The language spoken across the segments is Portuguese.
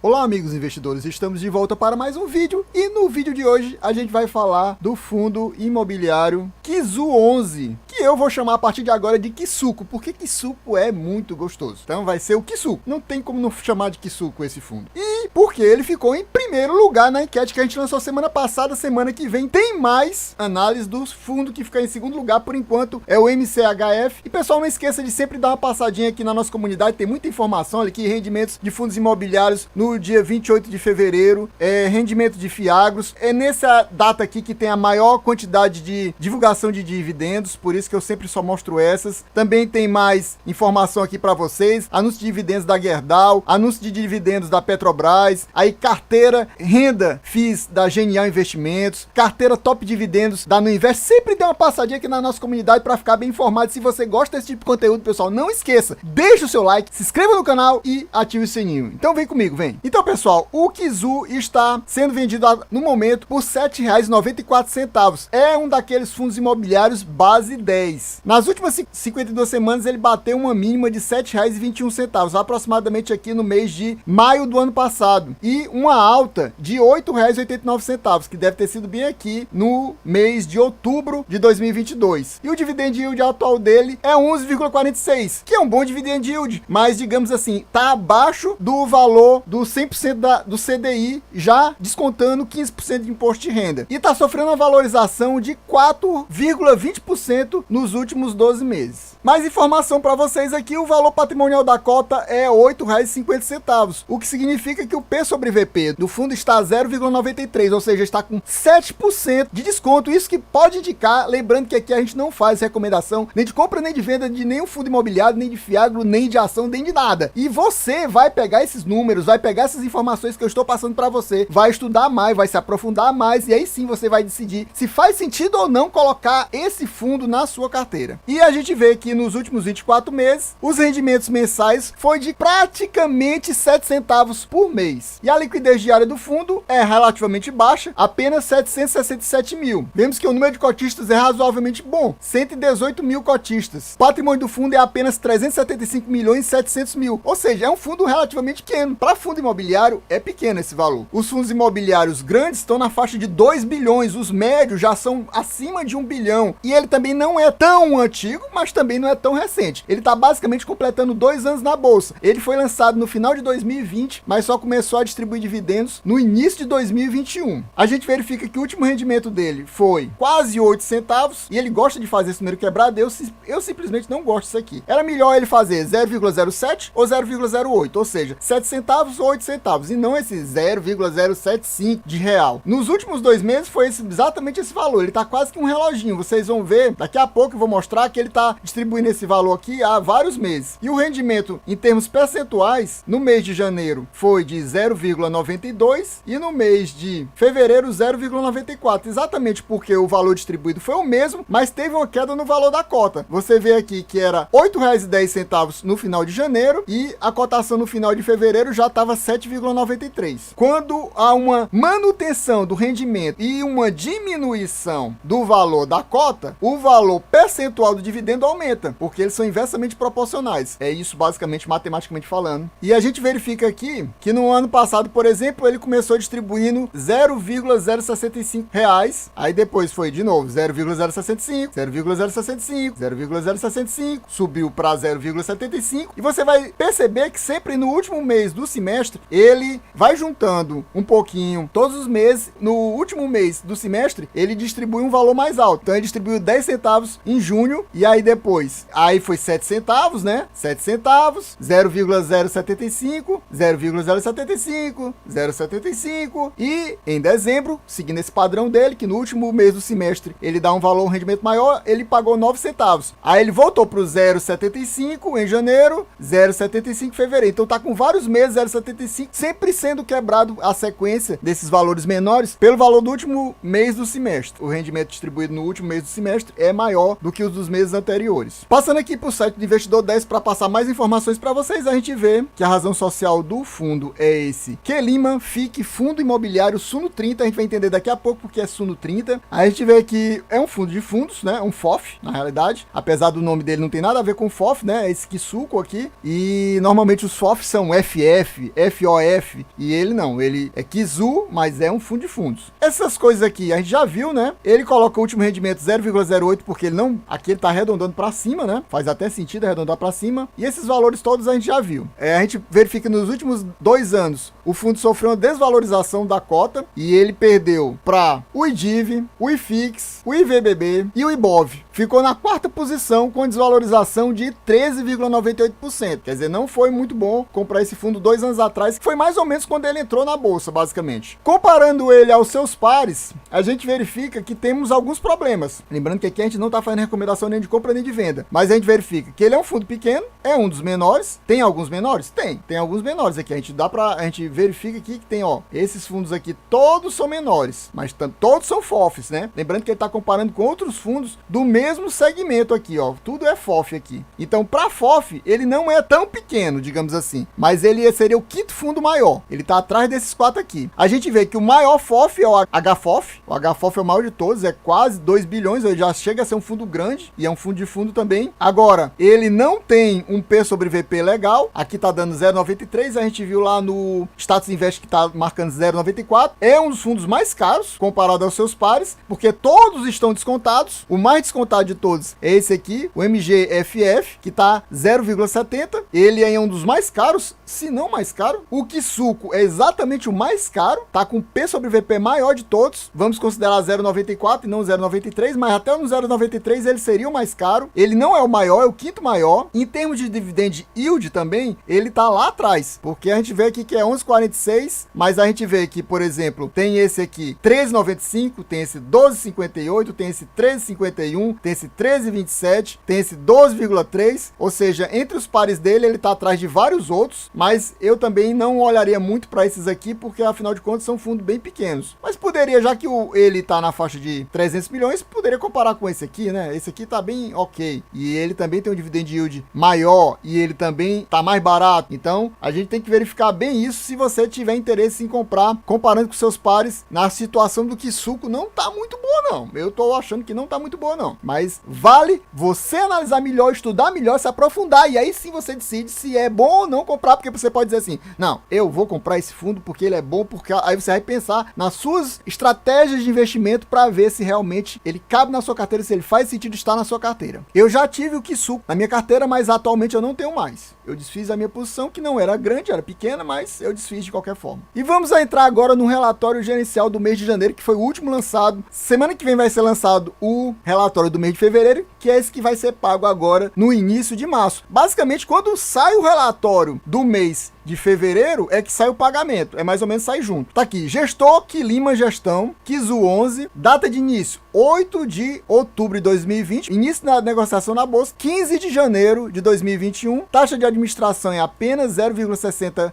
Olá amigos investidores, estamos de volta para mais um vídeo e no vídeo de hoje a gente vai falar do fundo imobiliário Kizu 11, que eu vou chamar a partir de agora de Kisuko, porque Kisuko é muito gostoso. Então vai ser o Kisuko, não tem como não chamar de Kisuko esse fundo. E porque ele ficou em primeiro lugar na enquete que a gente lançou semana passada, semana que vem tem mais análise do fundo que fica em segundo lugar por enquanto, é o MCHF. E pessoal, não esqueça de sempre dar uma passadinha aqui na nossa comunidade, tem muita informação aqui, rendimentos de fundos imobiliários no dia 28 de fevereiro, rendimento de fiagros, é nessa data aqui que tem a maior quantidade de divulgação de dividendos, por isso que eu sempre só mostro essas. Também tem mais informação aqui para vocês, anúncio de dividendos da Gerdau, anúncio de dividendos da Petrobras, aí carteira, renda, FIIs da Genial Investimentos, carteira top dividendos da Nuinvest. Sempre dê uma passadinha aqui na nossa comunidade para ficar bem informado. Se você gosta desse tipo de conteúdo, pessoal, não esqueça, deixa o seu like, se inscreva no canal e ative o sininho. Então vem comigo, vem. Então pessoal, o Kizu está sendo vendido no momento por R$ 7,94. É um daqueles fundos imobiliários base 10. Nas últimas 52 semanas ele bateu uma mínima de R$ 7,21, aproximadamente aqui no mês de maio do ano passado. E uma alta de R$ 8,89, que deve ter sido bem aqui no mês de outubro de 2022. E o dividend yield atual dele é 11,46, que é um bom dividend yield, mas digamos assim, tá abaixo do valor do 100% do CDI, já descontando 15% de imposto de renda. E está sofrendo uma valorização de 4,20% nos últimos 12 meses. Mais informação para vocês aqui, o valor patrimonial da cota é R$ 8,50, o que significa que o P sobre VP do fundo está 0,93, ou seja, está com 7% de desconto. Isso que pode indicar, lembrando que aqui a gente não faz recomendação nem de compra nem de venda de nenhum fundo imobiliário, nem de fiagro, nem de ação, nem de nada. E você vai pegar esses números, vai pegar essas informações que eu estou passando para você, vai estudar mais, vai se aprofundar mais e aí sim você vai decidir se faz sentido ou não colocar esse fundo na sua carteira. E a gente vê que nos últimos 24 meses, os rendimentos mensais foi de praticamente 7 centavos por mês. E a liquidez diária do fundo é relativamente baixa, apenas 767 mil. Vemos que o número de cotistas é razoavelmente bom, 118 mil cotistas. O patrimônio do fundo é apenas 375 milhões e 700 mil, ou seja, é um fundo relativamente pequeno. Para fundo imobiliário é pequeno esse valor. Os fundos imobiliários grandes estão na faixa de 2 bilhões, os médios já são acima de 1 bilhão. E ele também não é tão antigo, mas também não é tão recente. Ele está basicamente completando 2 anos na bolsa. Ele foi lançado no final de 2020, mas só começou a distribuir dividendos no início de 2021. A gente verifica que o último rendimento dele foi quase 8 centavos, e ele gosta de fazer esse número quebrado. Eu simplesmente não gosto disso aqui. Era melhor ele fazer 0,07 ou 0,08, ou seja, 7 centavos ou 8 centavos, e não esse 0,075 de real. Nos últimos 2 meses foi exatamente esse valor. Ele tá quase que um reloginho. Vocês vão ver, daqui a pouco eu vou mostrar que ele tá distribuindo esse valor aqui há vários meses. E o rendimento em termos percentuais, no mês de janeiro foi de 0,92 e no mês de fevereiro 0,94, exatamente porque o valor distribuído foi o mesmo, mas teve uma queda no valor da cota. Você vê aqui que era R$ 8,10 no final de janeiro e a cotação no final de fevereiro já estava 7,93. Quando há uma manutenção do rendimento e uma diminuição do valor da cota, o valor percentual do dividendo aumenta, porque eles são inversamente proporcionais. É isso basicamente, matematicamente falando. E a gente verifica aqui que no ano passado, por exemplo, ele começou distribuindo R$ 0,065, aí depois foi de novo 0,065, 0,065, 0,065, subiu para 0,75, e você vai perceber que sempre no último mês do semestre ele vai juntando um pouquinho todos os meses. No último mês do semestre ele distribui um valor mais alto, então ele distribuiu 10 centavos em junho, e aí depois foi 7 centavos, né? 7 centavos, 0,075, 0,075, 0,75, e em dezembro, seguindo esse padrão dele, que no último mês do semestre ele dá um rendimento maior, ele pagou 9 centavos. Aí ele voltou para o 0,75 em janeiro, 0,75 em fevereiro. Então tá com vários meses 0,75, sempre sendo quebrado a sequência desses valores menores pelo valor do último mês do semestre. O rendimento distribuído no último mês do semestre é maior do que os dos meses anteriores. Passando aqui para o site do Investidor 10 para passar mais informações para vocês, a gente vê que a razão social patrimonial do fundo é esse Kelima FIC Fundo Imobiliário Suno 30. A gente vai entender daqui a pouco porque é Suno 30. Aí a gente vê que é um fundo de fundos, né? Um FOF, na realidade. Apesar do nome dele não tem nada a ver com FOF, né? É esse Kisuko aqui. E normalmente os FOFs são FF, FOF. E ele não, ele é Kizu, mas é um fundo de fundos. Essas coisas aqui a gente já viu, né? Ele coloca o último rendimento 0,08 porque ele não... Aqui ele tá arredondando para cima, né? Faz até sentido arredondar para cima. E esses valores todos a gente já viu. A gente verifica nos últimos 2 anos o fundo sofreu uma desvalorização da cota e ele perdeu para o IDIV, o IFIX, o IVBB e o IBOV. Ficou na 4ª posição com desvalorização de 13,98%. Quer dizer, não foi muito bom comprar esse fundo 2 anos atrás, que foi mais ou menos quando ele entrou na bolsa, basicamente. Comparando ele aos seus pares, a gente verifica que temos alguns problemas. Lembrando que aqui a gente não está fazendo recomendação nem de compra nem de venda, mas a gente verifica que ele é um fundo pequeno, é um dos menores. Tem alguns menores? Tem alguns menores aqui. A gente verifica aqui que tem, ó, esses fundos aqui todos são menores, mas todos são FOFs, né? Lembrando que ele está comparando com outros fundos do mesmo segmento aqui, ó. Tudo é FOF aqui. Então, para FOF, ele não é tão pequeno, digamos assim, mas ele seria o 5º fundo maior. Ele está atrás desses 4 aqui. A gente vê que o maior FOF é o HFOF. O HFOF é o maior de todos, é quase 2 bilhões, ele já chega a ser um fundo grande e é um fundo de fundo também. Agora, ele não tem um P sobre VP legal. Aqui tá dando 0,93, a gente viu lá no Status Invest que tá marcando 0,94. É um dos fundos mais caros comparado aos seus pares, porque todos estão descontados. O mais descontado de todos é esse aqui, o MGFF, que tá 0,70. Ele é um dos mais caros, se não mais caro. O Kisuko é exatamente o mais caro, tá com P sobre VP maior de todos. Vamos considerar 0,94 e não 0,93, mas até no 0,93 ele seria o mais caro. Ele não é o maior, é o 5º maior. Em termos de dividend yield também, ele tá lá atrás, porque a gente vê aqui que é 11,46, mas a gente vê que, por exemplo, tem esse aqui 13,95, tem esse 12,58, tem esse 13,51, tem esse 13,27, tem esse 12,3, ou seja, entre os pares dele ele tá atrás de vários outros, mas eu também não olharia muito para esses aqui, porque afinal de contas são fundos bem pequenos. Mas poderia, já que ele tá na faixa de 300 milhões, poderia comparar com esse aqui, né? Esse aqui tá bem ok, e ele também tem um dividend yield maior, e ele também tá mais barato. Então, a gente tem que verificar bem isso se você tiver interesse em comprar, comparando com seus pares. Na situação do Kisuko não tá muito boa não, eu tô achando que não tá muito boa não, mas vale você analisar melhor, estudar melhor, se aprofundar, e aí sim você decide se é bom ou não comprar, porque você pode dizer assim, não, eu vou comprar esse fundo porque ele é bom, porque aí você vai pensar nas suas estratégias de investimento para ver se realmente ele cabe na sua carteira, se ele faz sentido estar na sua carteira. Eu já tive o Kisuko na minha carteira, mas atualmente eu não tenho mais. Eu desfiz a minha posição, que não era grande, era pequena, mas eu desfiz de qualquer forma. E vamos entrar agora no relatório gerencial do mês de janeiro, que foi o último lançado. Semana que vem vai ser lançado o relatório do mês de fevereiro, que é esse que vai ser pago agora no início de março. Basicamente, quando sai o relatório do mês de fevereiro, é que sai o pagamento. É mais ou menos sai junto. Tá aqui, gestor Kelima Gestão, Kizu 11, data de início 8 de outubro de 2020, início da negociação na bolsa, 15 de janeiro de 2021, taxa de administração é apenas 0,60%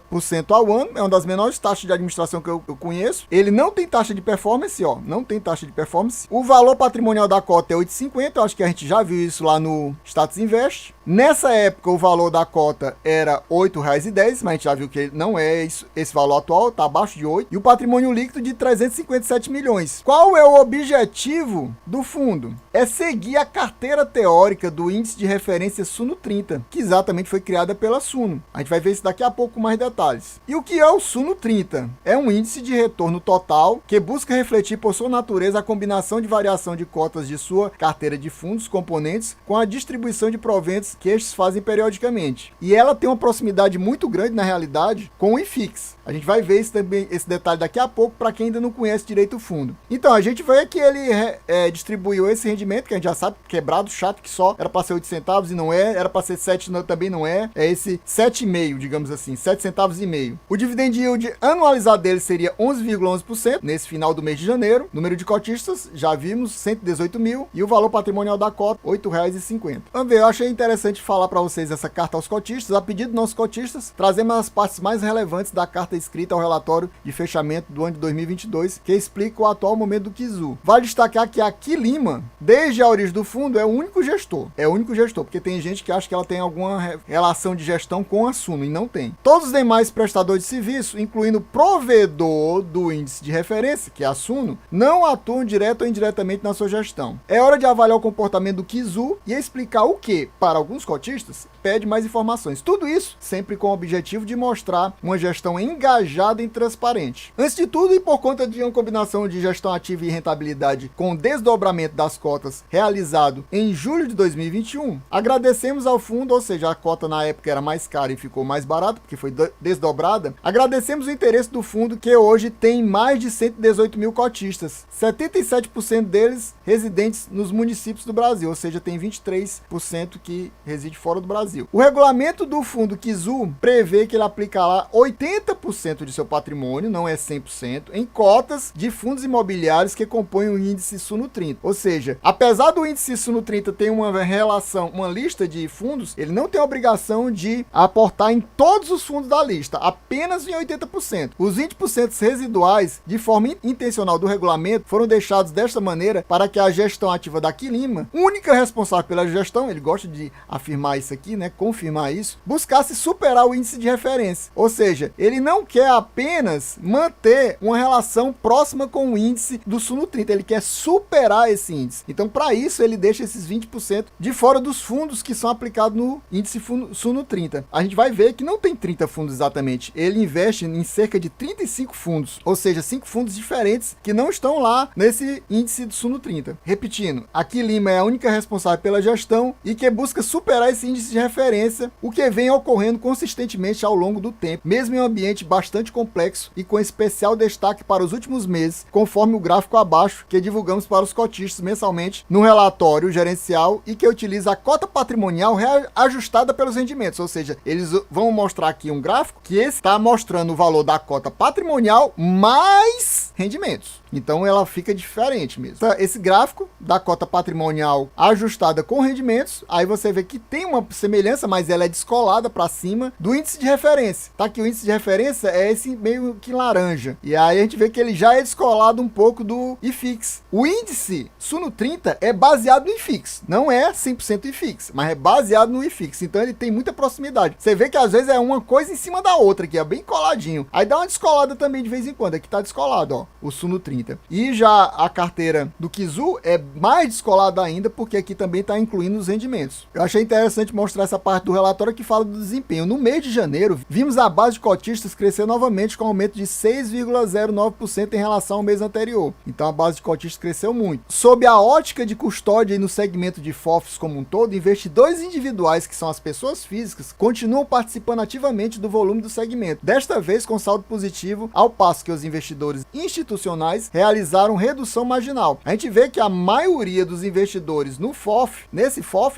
ao ano, é uma das menores taxas de administração que eu conheço. Ele não tem taxa de performance, ó, não tem taxa de performance. O valor patrimonial da cota é 8,50, eu acho que a gente já viu isso lá no Status Invest. Nessa época, o valor da cota era R$ 8,10, mas a gente já viu que não é isso, esse valor atual, está abaixo de 8. E o patrimônio líquido de 357 milhões. Qual é o objetivo do fundo? É seguir a carteira teórica do índice de referência Suno 30, que exatamente foi criada pela Suno. A gente vai ver isso daqui a pouco com mais detalhes. E o que é o Suno 30? É um índice de retorno total que busca refletir por sua natureza a combinação de variação de cotas de sua carteira de fundos componentes com a distribuição de proventos que estes fazem periodicamente. E ela tem uma proximidade muito grande, na realidade, com o IFIX. A gente vai ver esse detalhe daqui a pouco para quem ainda não conhece direito o fundo. Então, a gente vê que ele distribuiu esse rendimento, que a gente já sabe, quebrado, chato, que só era para ser 8 centavos e não é, era para ser 7, não, também não é. É esse 7,5, digamos assim, 7 centavos e meio. O dividend yield anualizado dele seria 11,11% nesse final do mês de janeiro. Número de cotistas, já vimos, 118 mil. E o valor patrimonial da cota, R$ 8,50. Vamos ver, eu achei interessante falar para vocês essa carta aos cotistas. A pedido dos nossos cotistas, trazemos as partes mais relevantes da carta escrita ao relatório de fechamento do ano de 2022, que explica o atual momento do Kizu. Vale destacar que que a Quilima, desde a origem do fundo, é o único gestor. É o único gestor, porque tem gente que acha que ela tem alguma relação de gestão com a Suno, e não tem. Todos os demais prestadores de serviço, incluindo o provedor do índice de referência, que é a Suno, não atuam direto ou indiretamente na sua gestão. É hora de avaliar o comportamento do KIZU e explicar o que, para alguns cotistas, pede mais informações. Tudo isso sempre com o objetivo de mostrar uma gestão engajada e transparente. Antes de tudo, e por conta de uma combinação de gestão ativa e rentabilidade com o desdobramento das cotas realizado em julho de 2021, agradecemos ao fundo, ou seja, a cota na época era mais cara e ficou mais barata, porque foi desdobrada. Agradecemos o interesse do fundo, que hoje tem mais de 118 mil cotistas, 77% deles residentes nos municípios do Brasil, ou seja, tem 23% que reside fora do Brasil. O regulamento do fundo KIZU prevê que ele aplicará 80% de seu patrimônio, não é 100%, em cotas de fundos imobiliários que compõem o índice Suno 30. Ou seja, apesar do índice Suno 30 ter uma relação, uma lista de fundos, ele não tem a obrigação de aportar em todos os fundos da lista, apenas em 80%. Os 20% residuais, de forma intencional do regulamento, foram deixados desta maneira para que a gestão ativa da Quilima, única responsável pela gestão, ele gosta de afirmar isso aqui, né, confirmar isso, buscasse superar o índice de referência. Ou seja, ele não quer apenas manter uma relação próxima com o índice do Suno 30, ele quer superar esse índice. Então, para isso, ele deixa esses 20% de fora dos fundos que são aplicados no índice Suno 30. A gente vai ver que não tem 30 fundos exatamente, ele investe em cerca de 35 fundos, ou seja, 5 fundos diferentes que não estão lá nesse índice do Suno 30. Repetindo, a Quilima é a única responsável pela gestão e que busca superar esse índice de referência, o que vem ocorrendo consistentemente ao longo do tempo, mesmo em um ambiente bastante complexo e com especial destaque para os últimos meses, conforme o gráfico abaixo que divulgamos para os cotistas mensalmente no relatório gerencial e que utiliza a cota patrimonial reajustada pelos rendimentos, ou seja, eles vão mostrar aqui um gráfico que está mostrando o valor da cota patrimonial mais rendimentos. Então ela fica diferente mesmo. Esse gráfico da cota patrimonial ajustada com rendimentos, aí você vê que tem uma semelhança, mas ela é descolada para cima do índice de referência. Tá, que o índice de referência é esse meio que laranja. E aí a gente vê que ele já é descolado um pouco do IFIX. O índice Suno 30 é baseado no IFIX. Não é 100% IFIX, mas é baseado no IFIX. Então ele tem muita proximidade. Você vê que às vezes é uma coisa em cima da outra aqui, é bem coladinho. Aí dá uma descolada também de vez em quando. Aqui tá descolado, ó, o Suno 30. E já a carteira do KIZU é mais descolada ainda, porque aqui também está incluindo os rendimentos. Eu achei interessante mostrar essa parte do relatório que fala do desempenho. No mês de janeiro, vimos a base de cotistas crescer novamente com aumento de 6,09% em relação ao mês anterior. Então a base de cotistas cresceu muito. Sob a ótica de custódia e no segmento de FOFs como um todo, investidores individuais, que são as pessoas físicas, continuam participando ativamente do volume do segmento. Desta vez com saldo positivo, ao passo que os investidores institucionais realizaram redução marginal. A gente vê que a maioria dos investidores no FOF,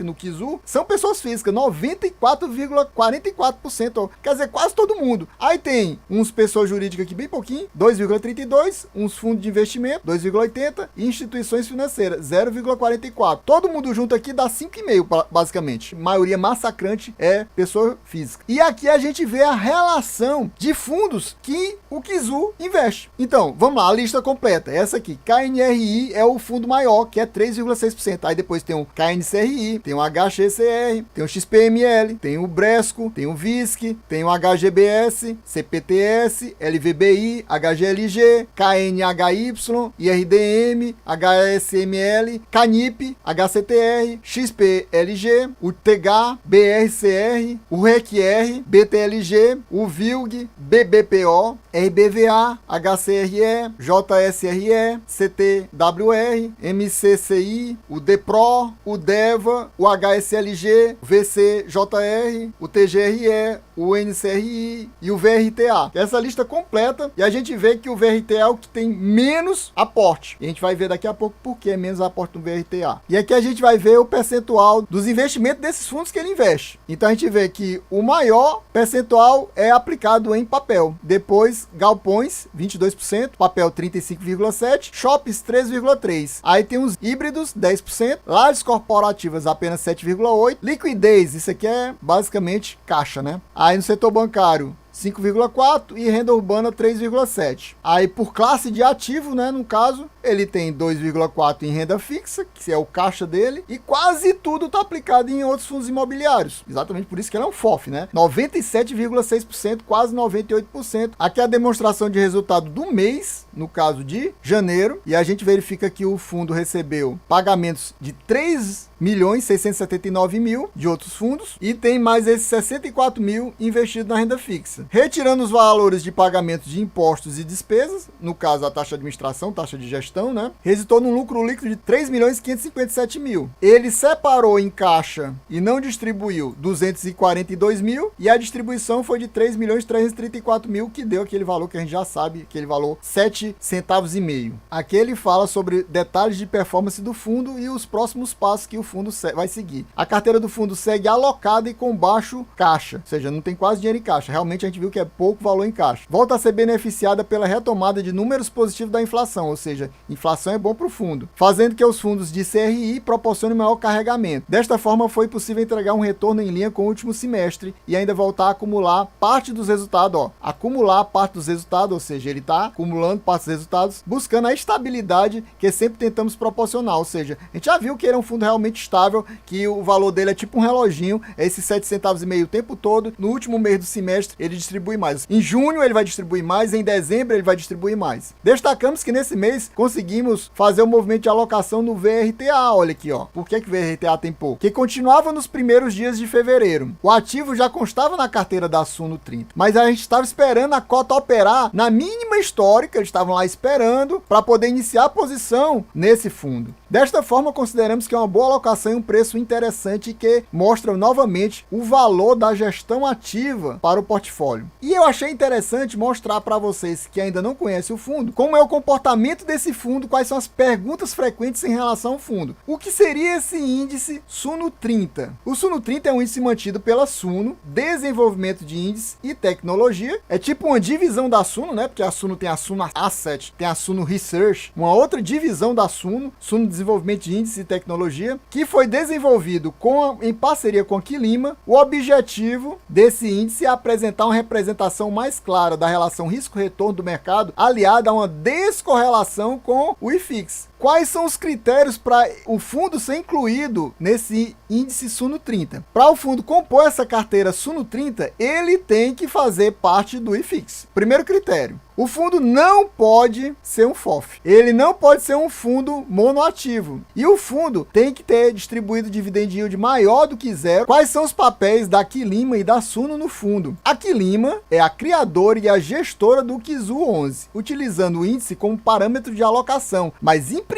no KIZU, são pessoas físicas, 94,44%, quer dizer, quase todo mundo. Aí tem uns pessoas jurídicas aqui bem pouquinho, 2,32%, uns fundos de investimento, 2,80%, e instituições financeiras, 0,44%. Todo mundo junto aqui dá 5,5%, basicamente. A maioria massacrante é pessoa física. E aqui a gente vê a relação de fundos que o KIZU investe. Então, vamos lá, a lista completa. Essa aqui, KNRI é o fundo maior, que é 3,6%. Aí depois tem o KNCRI, tem o HGCR, tem o XPML, tem o Bresco, tem o VISC, tem o HGBS, CPTS, LVBI, HGLG, KNHY, IRDM, HSML, CANIP, HCTR, XPLG, o TGA, BRCR, o RECR, BTLG, o VILG, BBPO, RBVA, HCRE, JSRE, CTWR, MCCI, o DEPRO, o DEVA, o HSLG, o VCJR, o TGRE, o NCRI e o VRTA. Essa lista completa, e a gente vê que o VRTA é o que tem menos aporte. E a gente vai ver daqui a pouco por que é menos aporte no VRTA. E aqui a gente vai ver o percentual dos investimentos desses fundos que ele investe. Então a gente vê que o maior percentual é aplicado em papel. Depois, galpões, 22%, papel 35,7%, shoppings 3,3%. Aí tem os híbridos, 10%, lajes corporativas apenas 7,8%, liquidez, isso aqui é basicamente caixa, né? Aí no setor bancário, 5,4% e renda urbana 3,7%. Aí por classe de ativo, né, no caso, ele tem 2,4 em renda fixa, que é o caixa dele, e quase tudo está aplicado em outros fundos imobiliários. Exatamente por isso que ele é um FOF, né? 97,6%, quase 98%. Aqui é a demonstração de resultado do mês, no caso de janeiro, e a gente verifica que o fundo recebeu pagamentos de 3.679.000 de outros fundos e tem mais esses 64 mil investidos na renda fixa. Retirando os valores de pagamentos de impostos e despesas, no caso a taxa de administração, taxa de gestão, né? Resultou num lucro líquido de 3.557.000. Ele separou em caixa e não distribuiu 242.000 e a distribuição foi de 3.334.000, que deu aquele valor que a gente já sabe, aquele valor 7 centavos e meio. Aqui ele fala sobre detalhes de performance do fundo e os próximos passos que o fundo vai seguir. A carteira do fundo segue alocada e com baixo caixa, ou seja, não tem quase dinheiro em caixa. Realmente a gente viu que é pouco valor em caixa. Volta a ser beneficiada pela retomada de números positivos da inflação, ou seja, inflação é bom para o fundo, fazendo que os fundos de CRI proporcionem maior carregamento. Desta forma, foi possível entregar um retorno em linha com o último semestre e ainda voltar a acumular parte dos resultados, acumular parte dos resultados, ou seja, ele está acumulando parte dos resultados, buscando a estabilidade que sempre tentamos proporcionar, ou seja, a gente já viu que ele é um fundo realmente estável, que o valor dele é tipo um reloginho, é esses 7 centavos e meio o tempo todo. No último mês do semestre, ele distribui mais. Em junho, ele vai distribuir mais, em dezembro, ele vai distribuir mais. Destacamos que nesse mês, conseguimos fazer um movimento de alocação no VRTA, olha aqui, ó. Por que o VRTA tem pouco? Que continuava nos primeiros dias de fevereiro. O ativo já constava na carteira da Suno 30, mas a gente estava esperando a cota operar na mínima histórica, eles estavam lá esperando para poder iniciar a posição nesse fundo. Desta forma, consideramos que é uma boa alocação e um preço interessante que mostra novamente o valor da gestão ativa para o portfólio. E eu achei interessante mostrar para vocês que ainda não conhecem o fundo, como é o comportamento desse fundo, quais são as perguntas frequentes em relação ao fundo. O que seria esse índice Suno 30? O Suno 30 é um índice mantido pela Suno, desenvolvimento de índice e tecnologia. É tipo uma divisão da Suno, né? Porque a Suno tem a Suno Asset, tem a Suno Research, uma outra divisão da Suno, Suno Desenvolvimento de Índice e Tecnologia, que foi desenvolvido em parceria com a Quilima. O objetivo desse índice é apresentar uma representação mais clara da relação risco-retorno do mercado, aliada a uma descorrelação com o IFIX. Quais são os critérios para o fundo ser incluído nesse índice Suno 30? Para o fundo compor essa carteira Suno 30, ele tem que fazer parte do IFIX. Primeiro critério: o fundo não pode ser um FOF. Ele não pode ser um fundo monoativo. E o fundo tem que ter distribuído dividend yield maior do que zero. Quais são os papéis da Quilima e da Suno no fundo? A Quilima é a criadora e a gestora do Quizu 11, utilizando o índice como parâmetro de alocação, mas imprimindo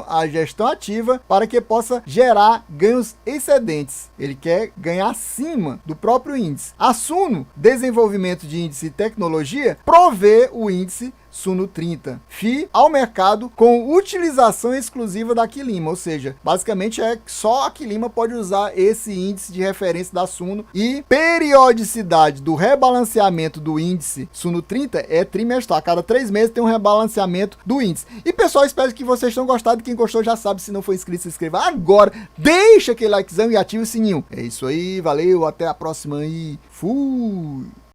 a gestão ativa para que possa gerar ganhos excedentes. Ele quer ganhar acima do próprio índice. A Suno, desenvolvimento de índice e tecnologia, provê o índice Suno 30 FI ao mercado com utilização exclusiva da Quilima, ou seja, basicamente é só a Quilima pode usar esse índice de referência da Suno, e periodicidade do rebalanceamento do índice Suno 30 é trimestral. A cada 3 meses tem um rebalanceamento do índice. E pessoal, espero que vocês tenham gostado. Quem gostou já sabe, se não for inscrito, se inscreva agora, deixa aquele likezão e ativa o sininho. É isso aí, valeu, até a próxima e fui!